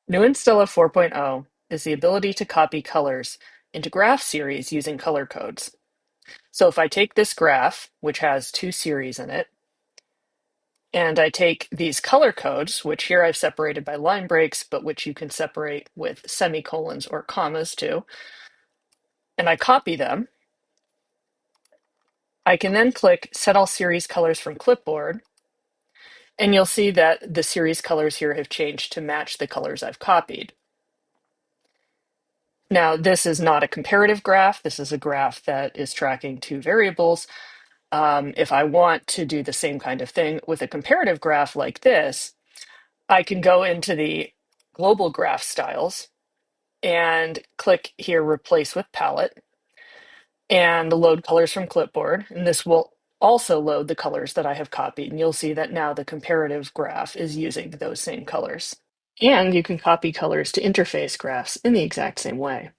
New in Stella 4.0 is the ability to copy colors into graph series using color codes. So if I take this graph, which has two series in it, and I take these color codes, which here I've separated by line breaks, but which you can separate with semicolons or commas too, and I copy them, I can then click Set All Series Colors from Clipboard, and you'll see that the series colors here have changed to match the colors I've copied. Now, this is not a comparative graph. This is a graph that is tracking two variables. If I want to do the same kind of thing with a comparative graph like this, I can go into the global graph styles and click here, replace with palette, and load colors from clipboard. And this will also load the colors that I have copied. And you'll see that now the comparative graph is using those same colors. And you can copy colors to interface graphs in the exact same way.